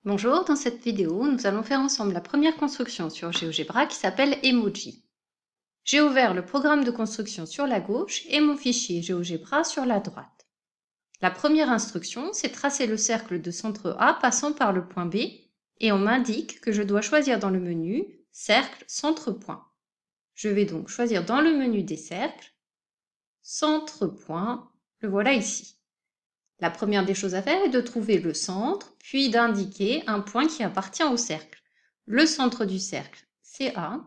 Bonjour, dans cette vidéo, nous allons faire ensemble la première construction sur GeoGebra qui s'appelle Emoji. J'ai ouvert le programme de construction sur la gauche et mon fichier GeoGebra sur la droite. La première instruction, c'est tracer le cercle de centre A passant par le point B et on m'indique que je dois choisir dans le menu Cercle, centre, point. Je vais donc choisir dans le menu des cercles, Centre, point, le voilà ici. La première des choses à faire est de trouver le centre, puis d'indiquer un point qui appartient au cercle. Le centre du cercle, c'est A,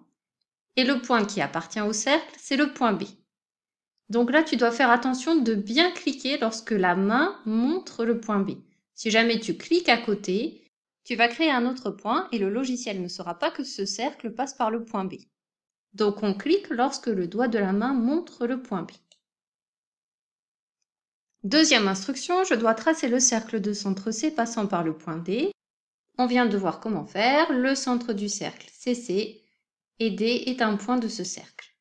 et le point qui appartient au cercle, c'est le point B. Donc là, tu dois faire attention de bien cliquer lorsque la main montre le point B. Si jamais tu cliques à côté, tu vas créer un autre point et le logiciel ne saura pas que ce cercle passe par le point B. Donc on clique lorsque le doigt de la main montre le point B. Deuxième instruction, je dois tracer le cercle de centre C passant par le point D. On vient de voir comment faire. Le centre du cercle, c'est C, et D est un point de ce cercle.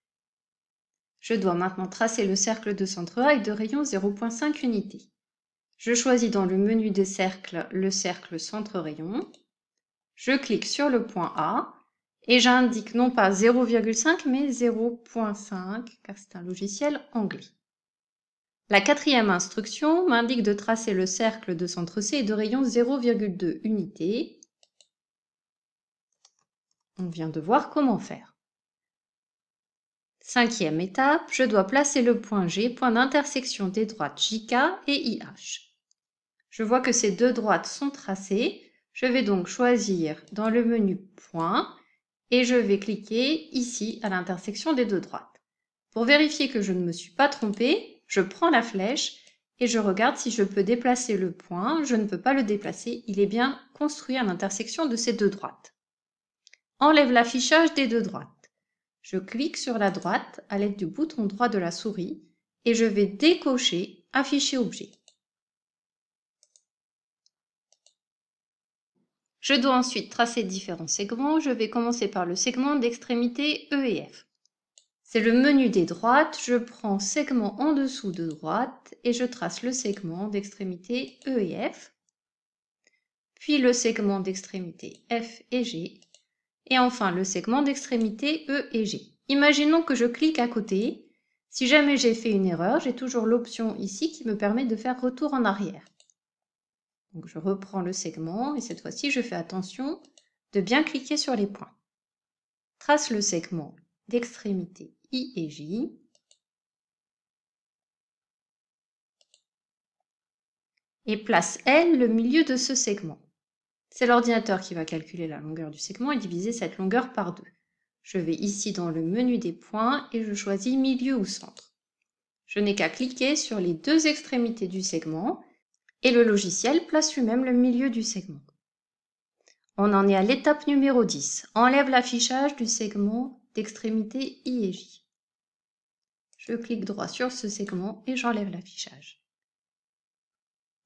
Je dois maintenant tracer le cercle de centre A avec de rayon 0,5 unités. Je choisis dans le menu des cercles le cercle centre rayon. Je clique sur le point A et j'indique non pas 0,5 mais 0,5 car c'est un logiciel anglais. La quatrième instruction m'indique de tracer le cercle de centre C de rayon 0,2 unités. On vient de voir comment faire. Cinquième étape, je dois placer le point G, point d'intersection des droites JK et IH. Je vois que ces deux droites sont tracées. Je vais donc choisir dans le menu Point et je vais cliquer ici à l'intersection des deux droites. Pour vérifier que je ne me suis pas trompée, je prends la flèche et je regarde si je peux déplacer le point. Je ne peux pas le déplacer, il est bien construit à l'intersection de ces deux droites. Enlève l'affichage des deux droites. Je clique sur la droite à l'aide du bouton droit de la souris et je vais décocher « Afficher objet ». Je dois ensuite tracer différents segments. Je vais commencer par le segment d'extrémité E et F. C'est le menu des droites. Je prends segment en dessous de droite et je trace le segment d'extrémité E et F, puis le segment d'extrémité F et G, et enfin le segment d'extrémité E et G. Imaginons que je clique à côté. Si jamais j'ai fait une erreur, j'ai toujours l'option ici qui me permet de faire retour en arrière. Donc je reprends le segment et cette fois-ci je fais attention de bien cliquer sur les points. Trace le segment d'extrémité I et J. Et place L le milieu de ce segment. C'est l'ordinateur qui va calculer la longueur du segment et diviser cette longueur par 2. Je vais ici dans le menu des points et je choisis milieu ou centre. Je n'ai qu'à cliquer sur les deux extrémités du segment et le logiciel place lui-même le milieu du segment. On en est à l'étape numéro 10. Enlève l'affichage du segment d'extrémité I et J. Je clique droit sur ce segment et j'enlève l'affichage.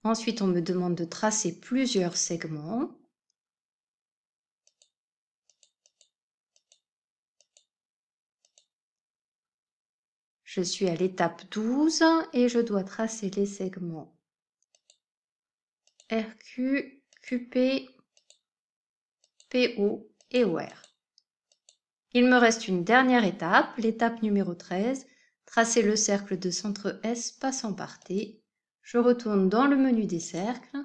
Ensuite, on me demande de tracer plusieurs segments. Je suis à l'étape 12 et je dois tracer les segments RQ, QP, PO et OR. Il me reste une dernière étape, l'étape numéro 13, tracer le cercle de centre S passant par T. Je retourne dans le menu des cercles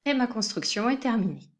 et ma construction est terminée.